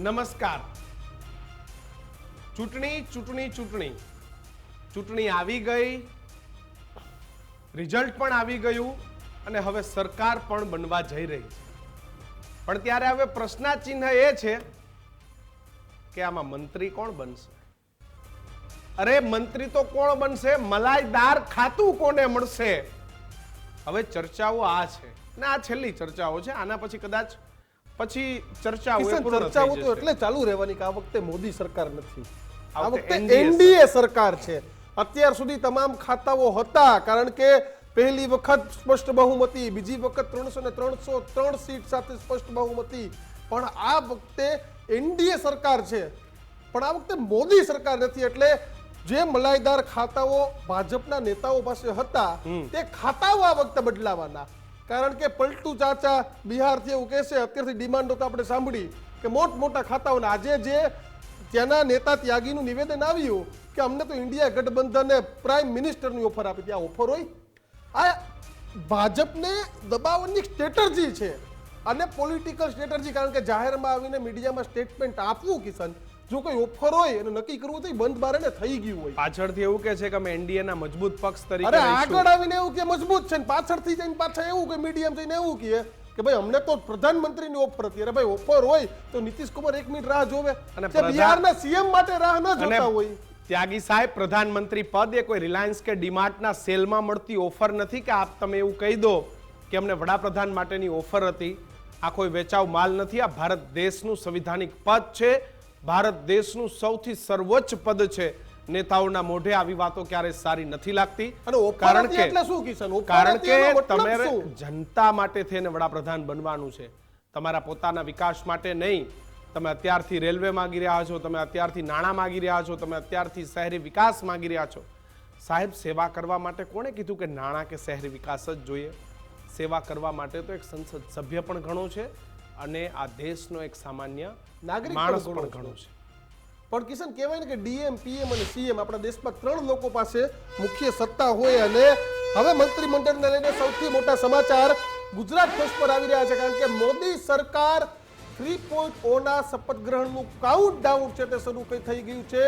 નમસ્કાર. ચૂંટણી આવી ગઈ, રિઝલ્ટ પણ આવી ગયું અને હવે સરકાર પણ બનવા જઈ રહી છે. પણ ત્યારે હવે પ્રશ્નાચિહ્ન એ છે કે આમાં મંત્રી કોણ બનશે? અરે મંત્રી તો કોણ બનશે, મલાઈદાર ખાતું કોને મળશે? હવે ચર્ચાઓ આ છે ને આ છેલ્લી ચર્ચાઓ છે. આના પછી કદાચ ચર્ચાઓ તો એટલે ચાલુ રહેવાની કે આ વખતે મોદી સરકાર નથી, આ વખતે એનડીએ સરકાર છે. અત્યાર સુધી તમામ ખાતાઓ હતા, કારણ કે પહેલી વખત સ્પષ્ટ બહુમતી, બીજી વખત 303 સીટ સાથે સ્પષ્ટ બહુમતી, પણ આ વખતે એનડીએ સરકાર છે. પણ આ વખતે મોદી સરકાર નથી. એટલે જે મલાઈદાર ખાતાઓ ભાજપના નેતાઓ પાસે હતા તે ખાતાઓ આ વખતે બદલાવાના. કારણ કે પલટુ ચાચા બિહારથી એવું કહેશે, અત્યારથી ડિમાન્ડો તો આપણે સાંભળી કે મોટા ખાતાઓના. આજે જે ત્યાંના નેતા ત્યાગીનું નિવેદન આવ્યું કે અમને તો ઇન્ડિયા ગઠબંધને પ્રાઇમ મિનિસ્ટરની ઓફર આપી. ત્યાં ઓફર હોય? આ ભાજપને દબાવવાની સ્ટ્રેટર્જી છે અને પોલિટિકલ સ્ટ્રેટર્જી. કારણ કે જાહેરમાં આવીને મીડિયામાં સ્ટેટમેન્ટ આપવું, કિશન, જો કોઈ ઓફર હોય અને નક્કી કરવું તો બંધ બારે થઈ ગયું હોય. પાછળથી એવું કે છે કે અમે એનડીએ ના મજબૂત પક્ષ તરીકે, અરે આગળ આવીને એવું કે મજબૂત છે, પાછળથી જઈને પાછા એવું કે મીડિયમ જઈને એવું કે ભાઈ અમને તો પ્રધાનમંત્રીની ઓફર હતી. અરે ભાઈ ઓફર હોય તો નીતિશ કુમાર 1 મિનિટ રાહ જોવે અને બિહારના સીએમ માટે રાહ ન જોતા હોય. ત્યાગી સાહેબ, પ્રધાનમંત્રી પદ એ કોઈ રિલાયન્સ કે ડીમાર્ટના સેલમાં મળતી ઓફર નથી કે આપ તમે એવું કહી દો કે અમને વડાપ્રધાન માટેની ઓફર હતી. આ કોઈ વેચાવ માલ નથી. આ ભારત દેશનું સંવિધાનિક પદ છે, ભારત દેશનું સૌથી સર્વોચ્ચ પદ છે. નેતાઓના મોઢે આવી વાતો ક્યારે સારી નથી લાગતી. કારણ કે તમારે જનતા માટે થઈને વડાપ્રધાન બનવાનું છે, તમારા પોતાના વિકાસ માટે નહીં. તમે અત્યારથી રેલવે માંગી રહ્યા છો, તમે અત્યારથી નાણાં માંગી રહ્યા છો, તમે અત્યારથી શહેરી વિકાસ માંગી રહ્યા છો. સાહેબ, સેવા કરવા માટે કોણે કીધું કે નાણાં કે શહેરી વિકાસ જ જોઈએ? સેવા કરવા માટે તો એક સંસદ સભ્ય પણ ઘણો છે અને આ દેશનો એક સામાન્ય નાગરિક માણસ પણ ઘણો છે. પણ કિશન, કહેવાય ને કે ડીએમ, પીએમ અને સીએમ આપણા દેશમાં 3 લોકો પાસે મુખ્ય સત્તા હોય. અને હવે મંત્રીમંડળને લઈને સૌથી મોટા સમાચાર ગુજરાત ફર્સ્ટ પર આવી રહ્યા છે. કારણ કે મોદી સરકાર 3.0 ના શપથ ગ્રહણનું કાઉન્ટડાઉન છે તે શરૂ થઈ ગયું છે.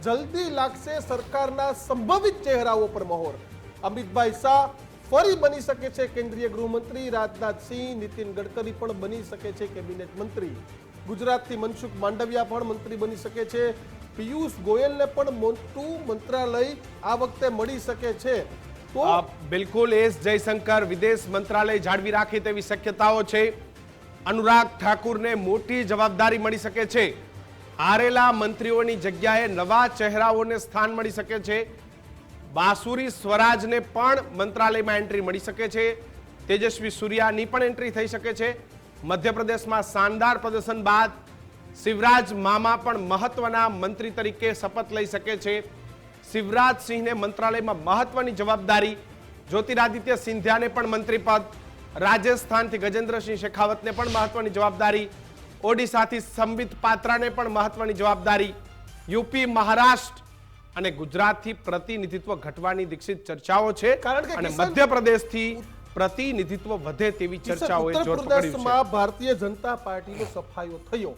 જલ્દી લાગશે સરકારના સંભવિત ચહેરાઓ પર મહોર. અમિતભાઈ શાહ ફરી બની શકે છે કેન્દ્રીય ગૃહમંત્રી, રાજનાથસિંહ, નીતિન ગડકરી પણ બની શકે છે કેબિનેટ મંત્રી, ગુજરાતથી મનસુખ માંડવિયા પણ મંત્રી બની શકે છે, પિયુષ ગોયલને પણ મોટું મંત્રાલય આ વખતે મળી શકે છે. તો બિલકુલ એસ જયશંકર વિદેશ મંત્રાલય જાળવી રાખે તેવી શક્યતાઓ છે. અનુરાગ ઠાકુરને મોટી જવાબદારી મળી શકે છે. હારેલા મંત્રીઓની જગ્યાએ નવા ચહેરાઓને સ્થાન મળી શકે છે. બાસુરી સ્વરાજને પણ મંત્રાલયમાં એન્ટ્રી મળી શકે છે. તેજસ્વી સૂર્યાની પણ એન્ટ્રી થઈ શકે છે. મધ્યપ્રદેશમાં શાનદાર પ્રદર્શન બાદ શિવરાજ મામા પણ મહત્વના મંત્રી તરીકે શપથ લઈ શકે છે. શિવરાજ સિંહને મંત્રાલયમાં મહત્વની જવાબદારી, જ્યોતિરાદિત્ય સિંધિયાને પણ મંત્રી પદ, રાજસ્થાનથી ગજેન્દ્રસિંહ શેખાવતને પણ મહત્વની જવાબદારી, ઓડિશાથી સંબિત પાત્રાને પણ મહત્વની જવાબદારી, યુપી, મહારાષ્ટ્ર અને ગુજરાતથી પ્રતિનિધિત્વ ઘટવાની દીક્ષિત ચર્ચાઓ છે. અને મધ્યપ્રદેશથી પ્રતિનિધિત્વ વધે તેવી ચર્ચાઓએ જોર પકડ્યું છે. ભારતીય જનતા પાર્ટીનો સફાયો થયો.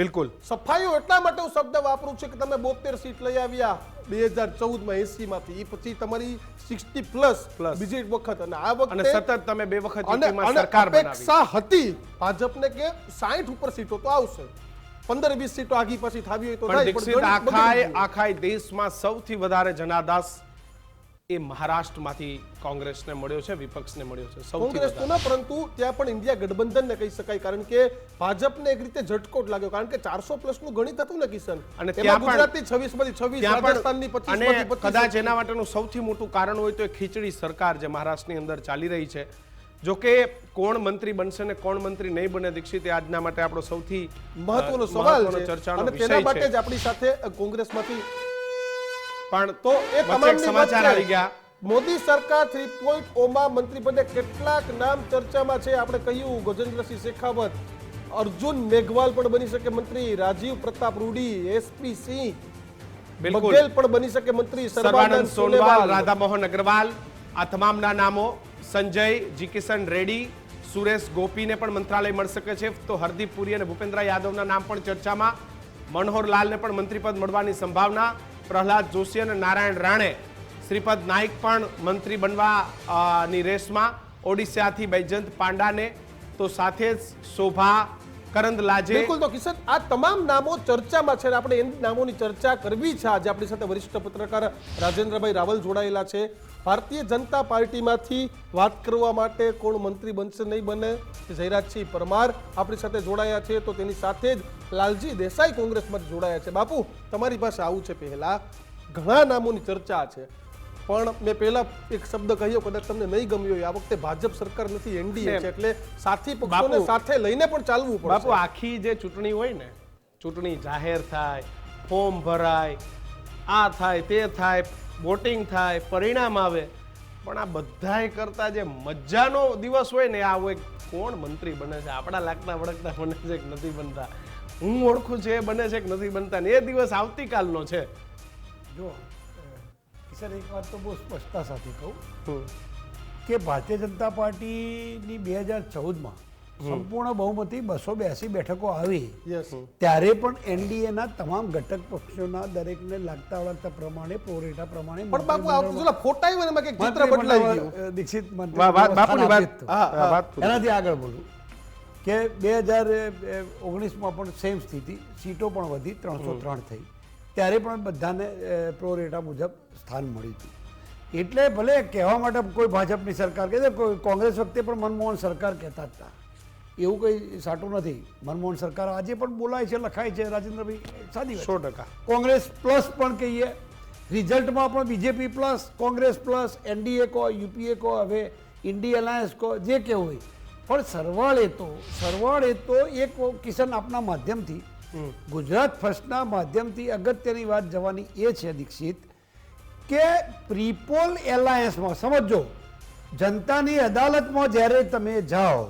બિલકુલ સફાયો એટલા માટે હું શબ્દ વાપરું છું કે તમે 72 સીટ લઈ આવ્યા 2014માં 80 માંથી, એ પછી તમારી 60 પ્લસ બીજી વખત, અને આ વખતે સતત તમે 2 વખત યુપીમાં સરકાર બનાવી. અપેક્ષા હતી ભાજપને કે 60 ઉપર સીટો તો આવશે, 15-20 સીટો આગી પાછી થાવી હોય તો થાય. આખા દેશમાં સૌથી વધારે જનાદાસ એ મહારાષ્ટ્રમાંથી કોંગ્રેસને મળ્યો છે, વિપક્ષને મળ્યો છે. કોંગ્રેસ તો ના, પરંતુ ત્યાં પણ ઇન્ડિયા ગઠબંધનને કહી શકાય. કારણ કે ભાજપને એક રીતે ઝટકો લાગ્યો. કારણ કે 400 પ્લસ નું ગણિત હતું ને કિશન, અને ત્યાં ગુજરાતથી 26 માંથી 26, રાજસ્થાનની 25 માંથી 25. કદાચ એના માટેનું સૌથી મોટું કારણ હોય તો એ ખીચડી સરકાર જે મહારાષ્ટ્રની અંદર ચાલી રહી છે. જો કે કોણ મંત્રી બનશે ને કોણ મંત્રી નહીં બને, દીક્ષિત, એ આજના માટે આપણો સૌથી મહત્વનો સવાલ છે. ચર્ચાનો અને તેના માટે જ આપણી સાથે કોંગ્રેસમાંથી પણ તો એ તમામ સમાચાર આવી ગયા. મોદી સરકાર 3.0 માં મંત્રી પદે કેટલાક નામ ચર્ચામાં છે. આપણે કહ્યું ગજેન્દ્રસિંહ શેખાવત, અર્જુન મેઘવાલ પણ બની શકે મંત્રી, રાજીવ પ્રતાપ રૂડી, એસપી સિંહ બઘેલ પણ બની શકે મંત્રી, સર્વાનંદ સોનોવાલ, રાધામોહન અગ્રવાલ, આ તમામના નામો, સંજય જી કિશન રેડ્ડી, સુરેશ ગોપીને પણ મંત્રાલય મળી શકે છે. તો હરદીપ પુરી અને ભૂપેન્દ્ર યાદવના નામ પણ ચર્ચામાં. મનોહર લાલને પણ મંત્રીપદ મળવાની સંભાવના. પ્રહલાદ જોશી અને નારાયણ રાણે, શ્રીપદ નાઈક પણ મંત્રી બનવાની રેસમાં. ઓડિશાથી બૈજયંત પાંડાને, તો સાથે જ શોભા કરંદલાજે. બિલકુલ. તો કિશન, આ તમામ નામો ચર્ચામાં છે અને આપણે એ નામોની ચર્ચા કરવી છે. આજે આપણી સાથે વરિષ્ઠ પત્રકાર રાજેન્દ્રભાઈ રાવલ જોડાયેલા છે. ભારતીય જનતા પાર્ટીમાંથી વાત કરવા માટે કોણ મંત્રી બનશે નહીં બને, જયરાજસિંહ પરમાર આપણી સાથે જોડાયા છે. તો તેની સાથે જ લાલજી દેસાઈ કોંગ્રેસમાંથી જોડાયા છે. બાપુ, તમારી પાસે આવું છે. પહેલા ઘણા નામોની ચર્ચા છે, પણ મેં પહેલા એક શબ્દ કહ્યો, કદાચ તમને નહીં ગમ્યો. આ વખતે ભાજપ સરકાર નથી, એનડીએ છે, એટલે સાથી પક્ષોને સાથે લઈને પણ ચાલવું પડે. બાપુ, આખી જે ચૂંટણી હોય ને, ચૂંટણી જાહેર થાય, ફોર્મ ભરાય, આ થાય તે થાય, વોટિંગ થાય, પરિણામ આવે, પણ આ બધાય કરતા જે મજાનો દિવસ હોય ને, આ હોય કોણ મંત્રી બને છે, આપણા લાગતા વળગતા બને છે કે નથી બનતા, હું ઓળખું છે એ બને છે કે નથી બનતા, ને એ દિવસ આવતીકાલનો છે. જો કિશન, એક વાત તો બહુ સ્પષ્ટતા સાથે કહું કે ભારતીય જનતા પાર્ટીની 2014માં સંપૂર્ણ બહુમતી 282 બેઠકો આવી. યસ. ત્યારે પણ એનડીએના તમામ ઘટક પક્ષોના દરેકને લાગતા વળગતા પ્રમાણે પ્રોરેટા પ્રમાણે પણ બાપુ, આ વખતે ફોટા આવ્યા એમાં કંઈક ચિત્ર બદલાઈ ગયું. દીક્ષિત બાપુની વાત. એનાથી આગળ બોલું કે 2019માં પણ સેમ સ્થિતિ, સીટો પણ વધી, 303 થઈ. ત્યારે પણ બધાને પ્રોરેટા મુજબ સ્થાન મળ્યું હતું. એટલે ભલે કહેવા માટે કોઈ ભાજપની સરકાર કહે છે, કોંગ્રેસ વખતે પણ મનમોહન સરકાર કહેતા હતા, એવું કંઈ સાટું નથી. મનમોહન સરકાર આજે પણ બોલાય છે, લખાય છે. રાજેન્દ્રભાઈ, સાદી વાત. 100%. કોંગ્રેસ પ્લસ પણ કહીએ, રિઝલ્ટમાં પણ BJP plus, Congress plus, NDA કહો, યુપીએ કહો, હવે ઇન્ડી અલાયન્સ કહો, જે કહેવું હોય, પણ સરવાળે તો એક કિશન આપના માધ્યમથી, ગુજરાત ફર્સ્ટના માધ્યમથી અગત્યની વાત જવાની એ છે દીક્ષિત, કે પ્રીપોલ એલાયન્સમાં સમજો, જનતાની અદાલતમાં જ્યારે તમે જાઓ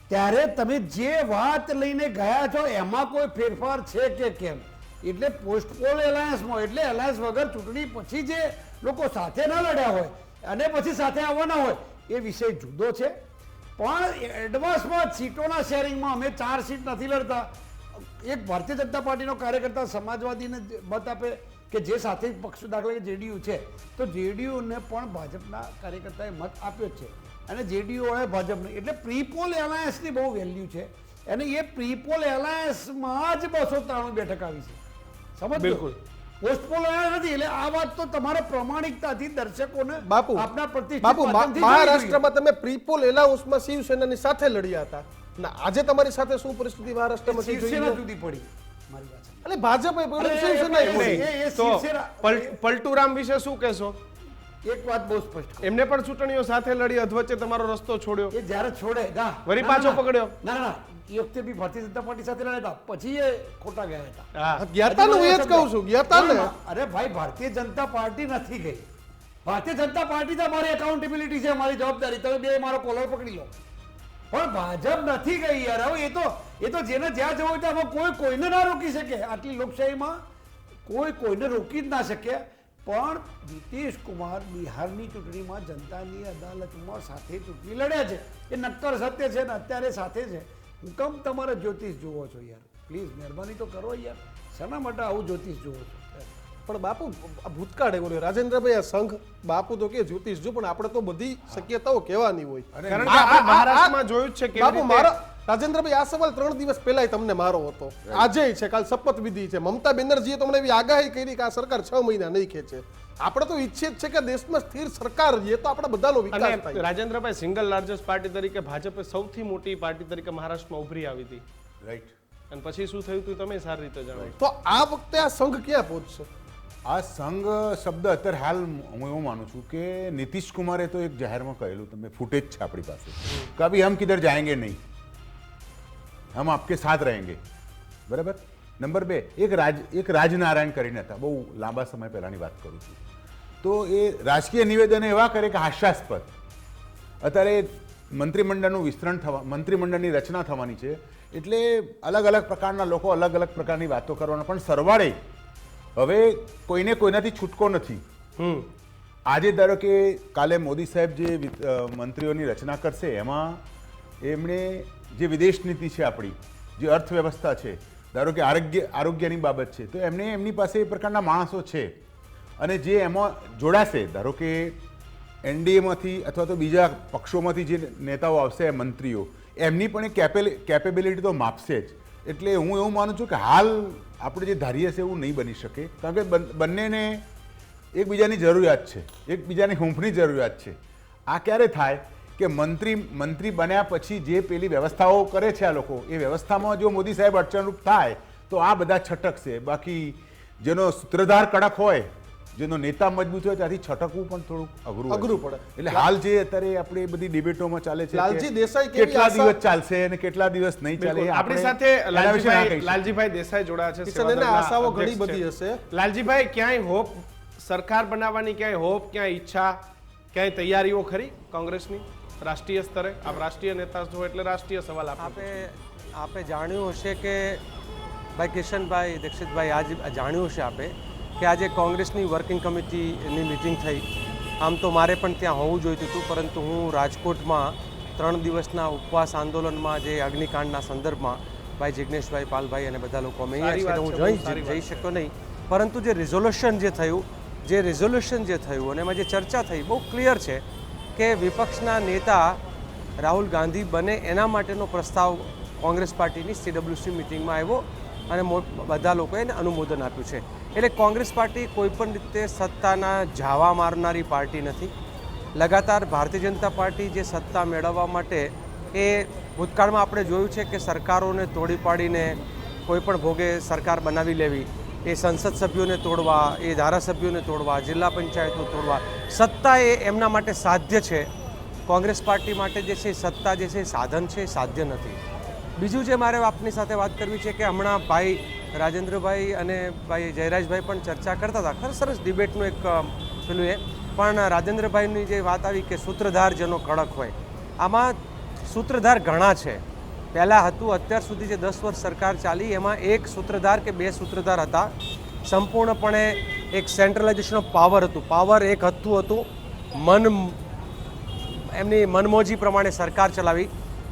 ત્યારે તમે જે વાત લઈને ગયા છો એમાં કોઈ ફેરફાર છે કે કેમ. એટલે પોસ્ટપોલ એલાયન્સમાં, એટલે એલાયન્સ વગર ચૂંટણી પછી જે લોકો સાથે ન લડ્યા હોય અને પછી સાથે આવવાના હોય, એ વિષય જુદો છે. પણ એડવાન્સમાં સીટોના શેરિંગમાં અમે 4 સીટ નથી લડતા. એક ભારતીય જનતા પાર્ટીનો કાર્યકર્તા સમાજવાદીને મત આપે કે જે સાથે પક્ષ, દાખલા કે જેડીયુ છે, તો જેડીયુને પણ ભાજપના કાર્યકર્તાએ મત આપ્યો જ છે અને જેડીયુ હોય ભાજપને. એટલે પ્રીપોલ એલાયન્સની બહુ વેલ્યુ છે અને એ પ્રીપોલ એલાયન્સમાં જ 293 બેઠક આવી છે. સમજ? બિલકુલ. પોસ્ટપોલ એલાયન્સ નથી. એટલે આ વાત તો તમારે પ્રામાણિકતાથી દર્શકોને બાપુ, આપના પ્રતિષ્ઠિત બાપુ, માધ્યમથી મહારાષ્ટ્રમાં તમે પ્રીપોલ એલાઉન્સમાં શિવસેનાની સાથે લડ્યા હતા, ના આજે તમારી સાથે શું પરિસ્થિતિ મહારાષ્ટ્રમાં થઈ શિવસેના જોઈ? જુદી પડી મારી વાત. એટલે ભાજપ શિવસેના એ શિવસેના- પલટુરામ વિશે શું કહેશો? એક વાત બહુ સ્પષ્ટ કહું. એમને પણ ચૂંટણીઓ સાથે લડી, અધવચ્ચે તમારો રસ્તો છોડ્યો, એ જ્યારે છોડે ના, વળી ના, પાછો ના, પકડ્યો. ના ના, એ વખતે બી ભારતીય જનતા પાર્ટી સાથે લડ્યા હતા, પછી એ ખોટા ગયા હતા. હા, ગયા તા ને, હું એ જ કહું છું, ગયા તા ને. ના, અરે ભાઈ, ભારતીય જનતા પાર્ટી નથી ગઈ. ભારતીય જનતા પાર્ટી તો મારી એકાઉન્ટેબિલિટી છે, મારી જવાબદારી. તમે બે મારો કોલર પકડી લો. પણ ભાજપ નથી ગઈ યાર. હવે એ તો જેને જ્યાં જવું હોય ત્યાં કોઈ કોઈને ના રોકી શકે. આટલી લોકશાહીમાં કોઈ કોઈને રોકી જ ના શકે. પણ નીતિશ કુમાર બિહારની ચૂંટણીમાં જનતાની અદાલતમાં સાથે ચૂંટણી લડ્યા છે, એ નક્કર સત્ય છે ને અત્યારે સાથે છે. હુકમ તમારે જ્યોતિષ જુઓ છો યાર? પ્લીઝ મહેરબાની તો કરો યાર. શેના માટે આવું જ્યોતિષ જુઓ છો? પણ બાપુ, આ ભૂતકાળ એવો રહ્યો. રાજેન્દ્રભાઈ, આ સંઘ, બાપુ તો કે જ્યોતિષ જો, પણ આપણે તો બધી શક્યતાઓ કહેવાની હોય. કારણ કે આપણે મહારાષ્ટ્રમાં જોયું જ છે કેવી બાપુ, રીતે- મારો રાજેન્દ્રભાઈ, આ સવાલ 3 દિવસ પહેલા તમને મારો હતો, આજે છે, કાલ શપથવિધિ છે. મમતા બેનર્જીએ તમને એવી આગાહી કરી કે આ સરકાર 6 મહિના નહીં ખેંચે. આપણે તો ઈચ્છીએ જ છે કે દેશમાં સ્થિર સરકાર રહે તો આપણા બધાનો વિકાસ અને થાય. રાજેન્દ્રભાઈ, સિંગલ લાર્જેસ્ટ પાર્ટી તરીકે ભાજપે સૌથી મોટી પાર્ટી તરીકે મહારાષ્ટ્રમાં ઉભરી આવી હતી, રાઈટ. અને પછી શું થયું હતું તમે સારી રીતે જાણો. તો આ વખતે આ સંઘ ક્યાં પહોંચશે? આ સંઘ શબ્દ અત્યારે હાલ હું એવું માનું છું કે નીતિશ કુમારે તો એક જાહેરમાં કહેલું, તમે ફૂટેજ છે આપણી પાસે, કે અભી હમ કિધર જાએંગે નહીં, હમ આપકે સાથ રહેંગે. બરાબર. નંબર 2, એક રાજનારાયણ કરીને હતા, બહુ લાંબા સમય પહેલાની વાત કરું છું. તો એ રાજકીય નિવેદન એવા કરે કે હાસ્યાસ્પદ. અત્યારે મંત્રીમંડળનું વિસ્તરણ મંત્રીમંડળની રચના થવાની છે, એટલે અલગ અલગ પ્રકારના લોકો અલગ અલગ પ્રકારની વાતો કરવાના, પણ સરવાળે હવે કોઈને કોઈનાથી છૂટકો નથી. આજે ધારો કે કાલે મોદી સાહેબ જે મંત્રીઓની રચના કરશે એમાં એમણે જે વિદેશ નીતિ છે આપણી, જે અર્થવ્યવસ્થા છે, ધારો કે આરોગ્યની બાબત છે, તો એમની પાસે એ પ્રકારના માણસો છે અને જે એમાં જોડાશે, ધારો કે એનડીએમાંથી અથવા તો બીજા પક્ષોમાંથી જે નેતાઓ આવશે, મંત્રીઓ, એમની પણ કેપેબિલિટી તો માપશે જ. એટલે હું એવું માનું છું કે હાલ આપણે જે ધારીએ છીએ એવું નહીં બની શકે, કારણ કે બંનેને એકબીજાની જરૂરિયાત છે, એકબીજાની હૂંફની જરૂરિયાત છે. આ ક્યારે થાય કે મંત્રી બન્યા પછી જે પેલી વ્યવસ્થાઓ કરે છે આ લોકો, એ વ્યવસ્થામાં જો મોદી સાહેબ અડચણરૂપ થાય તો આ બધા છટકશે. બાકી જેનો સૂત્રધાર કડક હોય, જેનો નેતા મજબૂત હોય, ત્યાંથી છટકવું પણ થોડુંક અઘરું પડે. એટલે હાલ જે અત્યારે આપણે બધી ડિબેટોમાં ચાલે છે, લાલજી દેસાઈ કેટલા દિવસ ચાલશે અને કેટલા દિવસ નહીં ચાલે, આપણી સાથે લાલજીભાઈ દેસાઈ જોડાયા છે. કિશનભાઈના આશાઓ ઘણી બધી હશે. લાલજીભાઈ, ક્યાંય હોપ સરકાર બનાવવાની, ક્યાંય હોપ, ક્યાંય ઈચ્છા, ક્યાંય તૈયારીઓ ખરી કોંગ્રેસની રાષ્ટ્રીય સ્તરે? આપ રાષ્ટ્રીય નેતા છો એટલે રાષ્ટ્રીય સવાલ આપે જાણ્યું હશે કે ભાઈ કિશનભાઈ, દીક્ષિતભાઈ, આજ જાણ્યું હશે આપે કે આજે કોંગ્રેસની વર્કિંગ કમિટીની મિટિંગ થઈ. આમ તો મારે પણ ત્યાં હોવું જોઈતું હતું, પરંતુ હું રાજકોટમાં 3 દિવસના ઉપવાસ આંદોલનમાં જે અગ્નિકાંડના સંદર્ભમાં ભાઈ જિગ્નેશભાઈ, પાલભાઈ અને બધા લોકો અમે અહીંયા છે, હું જઈ શક્યો નહીં. પરંતુ જે રિઝોલ્યુશન જે થયું અને એમાં જે ચર્ચા થઈ બહુ ક્લિયર છે કે વિપક્ષના નેતા રાહુલ ગાંધી બને એના માટેનો પ્રસ્તાવ કોંગ્રેસ પાર્ટીની CWC મિટિંગમાં આવ્યો અને બધા લોકોએ એને અનુમોદન આપ્યું છે. એટલે કોંગ્રેસ પાર્ટી કોઈપણ રીતે સત્તાના ઝાવા મારનારી પાર્ટી નથી. લગાતાર ભારતીય જનતા પાર્ટી જે સત્તા મેળવવા માટે એ ભૂતકાળમાં આપણે જોયું છે કે સરકારોને તોડી પાડીને કોઈપણ ભોગે સરકાર બનાવી લેવી, એ સંસદ સભ્યોને તોડવા, એ ધારાસભ્યોને તોડવા, જિલ્લા પંચાયતો તોડવા, સત્તા એ એમના માટે સાધ્ય છે. કોંગ્રેસ પાર્ટી માટે જે છે સત્તા જે છે સાધન છે, સાધ્ય નથી. બીજું જે મારે આપની સાથે વાત કરવી છે કે હમણાં ભાઈ રાજેન્દ્રભાઈ અને ભાઈ જયરાજભાઈ પણ ચર્ચા કરતા હતા, ખરેખર સરસ ડિબેટનું એક પેલું એ પણ રાજેન્દ્રભાઈની જે વાત આવી કે સૂત્રધાર જેનો કડક હોય, આમાં સૂત્રધાર ઘણા છે. પહેલાં હતું, અત્યાર સુધી જે 10 વર્ષ સરકાર ચાલી એમાં એક સૂત્રધાર કે 2 સૂત્રધાર હતા. સંપૂર્ણપણે એક સેન્ટ્રલાઇઝેશન ઓફ પાવર હતું. પાવર એક હતું, એમની મનમોજી પ્રમાણે સરકાર ચલાવી.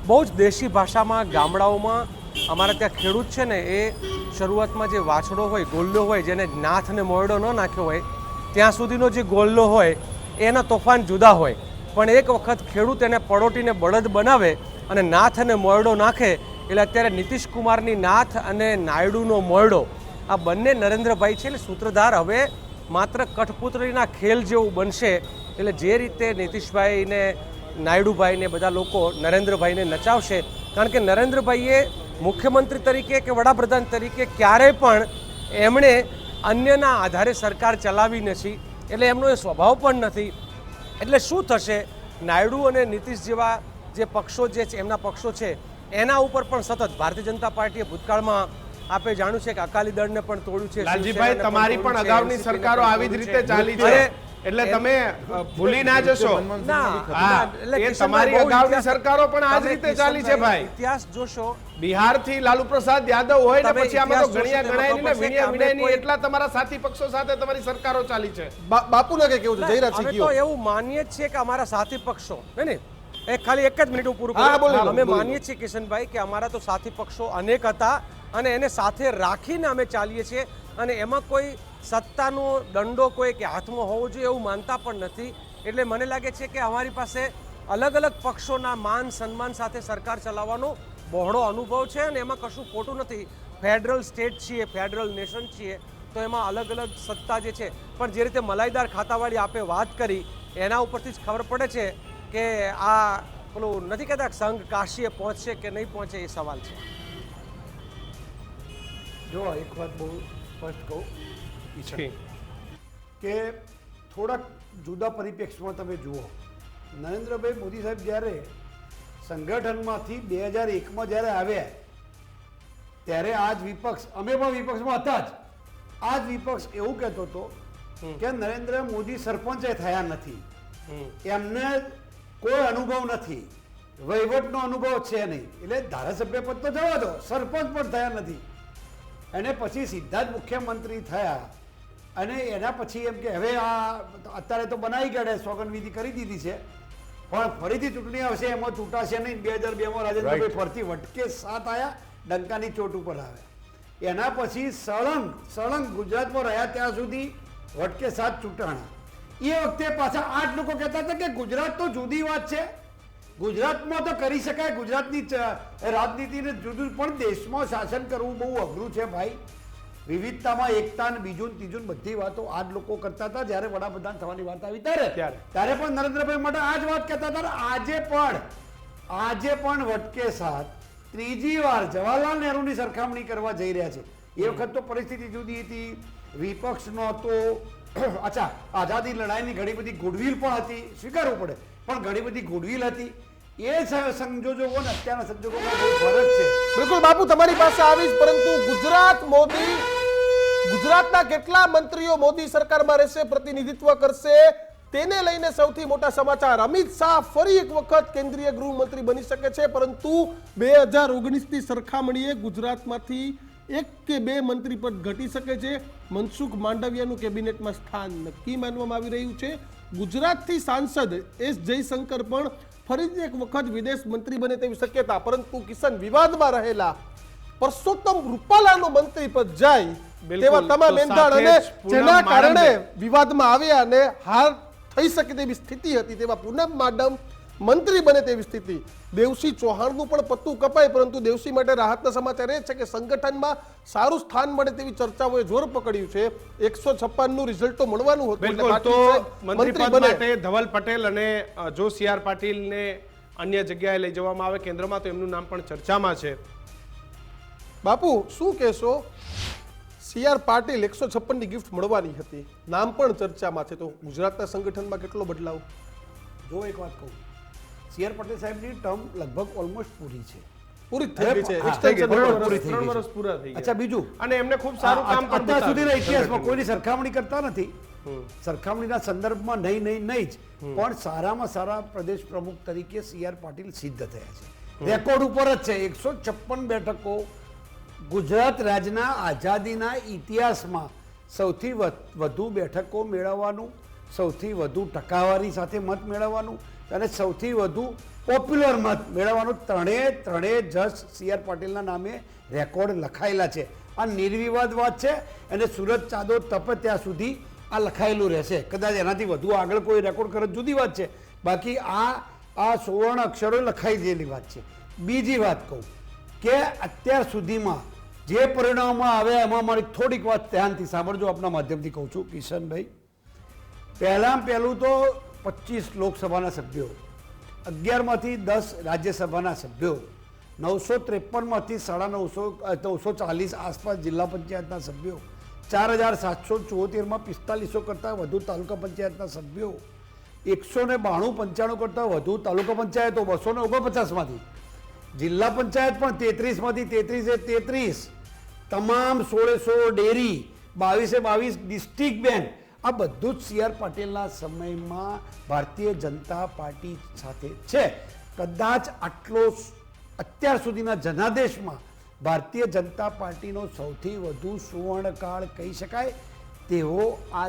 બહુ જ દેશી ભાષામાં ગામડાઓમાં અમારા ત્યાં ખેડૂત છે ને, એ શરૂઆતમાં જે વાછડો હોય, ગોલ્લો હોય, જેને નાથ અને મોયડો ન નાખ્યો હોય ત્યાં સુધીનો જે ગોલ્લો હોય એના તોફાન જુદા હોય. પણ એક વખત ખેડૂત એને પડોટીને બળદ બનાવે અને નાથ અને મોયડો નાખે, એટલે અત્યારે નીતિશ કુમારની નાથ અને નાયડુનો મોયડો, આ બંને નરેન્દ્રભાઈ છે. એટલે સૂત્રધાર હવે માત્ર કઠપુતળીના ખેલ જેવું બનશે. એટલે જે રીતે નીતિશભાઈને, નાયડુભાઈને બધા લોકો નરેન્દ્રભાઈને નચાવશે, કારણ કે નરેન્દ્રભાઈએ મુખ્યમંત્રી તરીકે કે વડાપ્રધાન તરીકે ક્યારેય પણ એમણે અન્યના આધારે સરકાર ચલાવી નથી, એટલે એમનો એ સ્વભાવ પણ નથી. એટલે શું થશે, નાયડુ અને નીતિશ જેવા જે પક્ષો જે છે, એમના પક્ષો છે, એના ઉપર પણ સતત ભારતીય જનતા પાર્ટીએ ભૂતકાળમાં આપે જાણ્યું છે કે અકાલી દળને પણ તોડ્યું છે. લાલજીભાઈ, તમારી પણ અગાઉની સરકારો આવી જ રીતે ચાલી છે, એટલે તમે ભૂલી ના જશો. તમારી અગાઉની સરકારો પણ આ જ રીતે ચાલી છે ભાઈ. ઇતિહાસ જોશો, બિહાર થી લાલુ પ્રસાદ યાદવ હોય ને પછી આમાં તો ગણ્યા ગણાયની ને વીણ્યા વીણ્યાની એટલા તમારા સાથી પક્ષો સાથે તમારી સરકારો ચાલી છે. બાપુને કે કેવું છે જયરાજસિંહ? અમે તો એવું માનીએ જ છીએ કે અમારા સાથી પક્ષો ને ખાલી એક જ મિનિટ પૂરું કરું. અમે માનીએ છીએ કિશનભાઈ કે અમારા તો સાથી પક્ષો અનેક હતા અને એને સાથે રાખીને અમે ચાલીએ છીએ, અને એમાં કોઈ સત્તાનો દંડો કોઈ કે હાથમાં હોવો જોઈએ એવું માનતા પણ નથી. એટલે મને લાગે છે કે અમારી પાસે અલગ અલગ પક્ષોના માન સન્માન સાથે સરકાર ચલાવવાનો બહોળો અનુભવ છે અને એમાં કશું ખોટું નથી. ફેડરલ સ્ટેટ છીએ, ફેડરલ નેશન છીએ, તો એમાં અલગ અલગ સત્તા જે છે. પણ જે રીતે મલાઈદાર ખાતાવાળી આપે વાત કરી એના ઉપરથી જ ખબર પડે છે કે આ પેલું નથી કહેતા સંઘ કાશીએ પહોંચશે કે નહીં પહોંચે, એ સવાલ છે. જો એક વાત બહુ સ્પષ્ટ કહું કે થોડાક જુદા પરિપ્રેક્ષમાં તમે જુઓ, નરેન્દ્રભાઈ મોદી સાહેબ જ્યારે સંગઠનમાંથી 2001માં જ્યારે આવ્યા ત્યારે આ જ વિપક્ષ, અમે પણ વિપક્ષમાં હતા જ, આ જ વિપક્ષ એવું કહેતો હતો કે નરેન્દ્ર મોદી સરપંચે થયા નથી, એમને કોઈ અનુભવ નથી, વહીવટનો અનુભવ છે નહીં, એટલે ધારાસભ્ય પદ તો જવા દો, સરપંચ પણ થયા નથી. અને પછી સીધા જ મુખ્યમંત્રી થયા અને એના પછી એમ કે હવે આ અત્યારે તો બનાવી કાઢે, સોગંદવિધિ કરી દીધી છે, પણ ફરીથી ચૂંટણી આવશે એમાં ચૂંટાશે નહીં. 2002માં રાજેન્દ્રભાઈ Right. ફરતી વટકે 7 આયા, ડંકાની ચોટ ઉપર આવ્યા. એના પછી સળંગ ગુજરાતમાં રહ્યા ત્યાં સુધી વટકે 7 ચૂંટાણા. એ વખતે પાછા 8 લોકો કહેતા હતા કે ગુજરાત તો જુદી વાત છે, ગુજરાતમાં તો કરી શકાય, ગુજરાતની રાજનીતિને જુદું, પણ દેશમાં શાસન કરવું બહુ અઘરું છે ભાઈ. વિવિધતામાં એકતા ને બીજું ને ત્રીજું ને બધી વાતો આ જ લોકો કરતા હતા જ્યારે વડાપ્રધાન થવાની વાત આવી ત્યારે પણ નરેન્દ્રભાઈ માટે આ જ વાત કહેતા હતા. આજે પણ વટકે 7 ત્રીજી વાર જવાહરલાલ નહેરુની સરખામણી કરવા જઈ રહ્યા છે. એ વખત તો પરિસ્થિતિ જુદી હતી, વિપક્ષ નહોતો. અચ્છા, આઝાદી લડાઈની ઘણી બધી ગુડવિલ પણ હતી, સ્વીકારવું પડે, પણ ઘણી બધી ગુડવિલ હતી. એ સંજોગો ને અત્યારના સંજોગોમાં બહુ ફરક છે. બિલકુલ બાપુ, તમારી પાસે આવીશ, પરંતુ ગુજરાતના કેટલા મંત્રીઓ મોદી સરકારમાં રહેશે, પ્રતિનિધિત્વ કરશે, તેને લઈને સૌથી મોટા સમાચાર. અમિત શાહ ફરી એક વખત કેન્દ્રીય ગૃહમંત્રી બની શકે છે, પરંતુ 2019ની સરખામણીએ ગુજરાતમાંથી 1 કે 2 મંત્રી પદ ઘટી શકે છે. મનસુખ માંડવિયાનું કેબિનેટમાં સ્થાન નક્કી માનવામાં આવી રહ્યું છે. ગુજરાતથી સાંસદ એસ જયશંકર પણ ફરીથી એક વખત વિદેશ મંત્રી બને તેવી શક્યતા. પરંતુ કિશન, વિવાદમાં રહેલા પરસોત્તમ રૂપાલાનું મંત્રી પદ જાય તેવા તમામ એંધાણ અને જેના કારણે વિવાદમાં આવ્યા અને હાર થઈ શકે તેવી સ્થિતિ હતી, તેવા પૂનમ માડમ મંત્રી બને તેવી સ્થિતિ. દેવસિંહ ચૌહાણનું પણ પત્તું કપાય, પરંતુ દેવસિંહ માટે રાહતના સમાચાર એ છે કે સંગઠનમાં સારું સ્થાન મળે તેવી ચર્ચાઓએ જોર પકડ્યું છે. 156નું રિઝલ્ટ તો મળવાનું હતું. બિલકુલ, તો મંત્રી પદ માટે ધવલ પટેલ અને જો સી.આર. પાટીલને અન્ય જગ્યાએ લઈ જવામાં આવે કેન્દ્રમાં, તો એમનું નામ પણ ચર્ચામાં છે. બાપુ, શું કહેશો? સી.આર. પાટીલ 156ની ગિફ્ટ મળવાની હતી, નામ પણ ચર્ચામાં છે, તો ગુજરાતના સંગઠનમાં કેટલો બદલાવ? જો એક વાત કહું, સી.આર. પટેલ સાહેબની ટર્મ લગભગ ઓલમોસ્ટ પૂરી છે, પૂરી થઈ ગઈ છે. હા, Extension પૂરી થઈ ગઈ 3 છે. વર્ષ પૂરા થઈ ગયા. અચ્છા, બીજું અને એમને ખૂબ સારું કામ પણ અત્યાર સુધીના બતાવ્યું. ઇતિહાસમાં કોઈની સરખામણી કરતા નથી, સરખામણીના સંદર્ભમાં નહીં જ, પણ સારામાં સારા પ્રદેશ પ્રમુખ તરીકે સી.આર. પાટીલ સિદ્ધ થયા છે. રેકોર્ડ ઉપર જ છે. 156 બેઠકો ગુજરાત રાજ્યના આઝાદીના ઇતિહાસમાં સૌથી વધુ બેઠકો મેળવવાનું, સૌથી વધુ ટકાવારી સાથે મત મેળવવાનું અને સૌથી વધુ પોપ્યુલર મત મેળવવાનું ત્રણે જજ સી.આર. પાટીલના નામે રેકોર્ડ લખાયેલા છે. આ નિર્વિવાદ વાત છે અને સુરત ચાદો તપે ત્યાં સુધી આ લખાયેલું રહેશે. કદાચ એનાથી વધુ આગળ કોઈ રેકોર્ડ કરે જુદી વાત છે, બાકી આ સુવર્ણ અક્ષરો લખાઈ ગયેલી વાત છે. બીજી વાત કહું કે અત્યાર સુધીમાં જે પરિણામમાં આવ્યા એમાં મારી થોડીક વાત ધ્યાનથી સાંભળજો, આપના માધ્યમથી કહું છું કિશનભાઈ. પહેલું તો 25 લોકસભાના સભ્યો, 11માંથી 10 રાજ્યસભાના સભ્યો, 953માંથી 940 આસપાસ જિલ્લા પંચાયતના સભ્યો, 4774માં 4500 કરતાં વધુ તાલુકા પંચાયતના સભ્યો, 192-95 કરતાં વધુ તાલુકા પંચાયતો, 249માંથી જિલ્લા પંચાયત પણ 33માંથી 33 તમામ 1600 ડેરી, 22 ડિસ્ટ્રિક્ટ બેંક, આ બધું જ સી.આર. પાટીલના સમયમાં ભારતીય જનતા પાર્ટી સાથે છે. કદાચ આટલો અત્યાર સુધીના જનાદેશમાં ભારતીય જનતા પાર્ટીનો સૌથી વધુ સુવર્ણકાળ કહી શકાય તેવો આ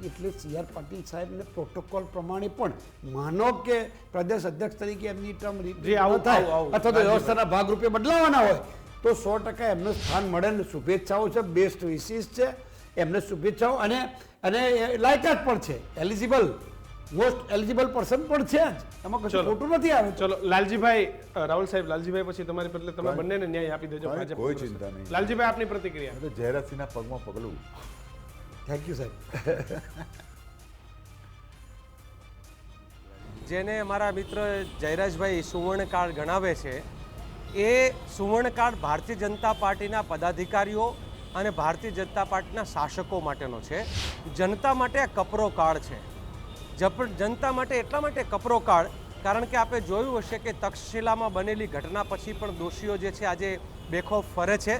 એટલે સી.આર. પાટીલ સાહેબને પ્રોટોકોલ પ્રમાણે પણ માનો કે પ્રદેશ અધ્યક્ષ તરીકે એમની ટર્મ થાય અથવા તો વ્યવસ્થાના ભાગરૂપે બદલાવાના હોય તો 100% એમને સ્થાન મળે ને શુભેચ્છાઓ છે, બેસ્ટ વિશિસ છે, એમને શુભેચ્છાઓ અને લાયકાત પણ છે, એલિજિબલ મોસ્ટ એલિજિબલ પર્સન પણ છે જ, એમાં કશું ખોટું નથી આવે. ચલો લાલજીભાઈ, રાહુલ સાહેબ, લાલજીભાઈ પછી તમારી બદલે તમે બંનેને ન્યાય આપી દેજો. કોઈ ચિંતા નહીં. લાલજીભાઈ, આપની પ્રતિક્રિયા. તો જયરાજસિંહના પગમાં પગલું. થેન્ક યુ સાહેબ. જેને અમારા મિત્ર જયરાજભાઈ સુવર્ણકાળ ગણાવે છે, એ સુવર્ણકાળ ભારતીય જનતા પાર્ટીના પદાધિકારીઓ અને ભારતીય જનતા પાર્ટીના શાસકો માટેનો છે. જનતા માટે આ કપરો કાળ છે. જનતા માટે એટલા માટે કપરો કાળ કારણ કે આપણે જોયું હશે કે તક્ષશિલામાં બનેલી ઘટના પછી પણ દોષીઓ જે છે આજે બેખોફ ફરે છે.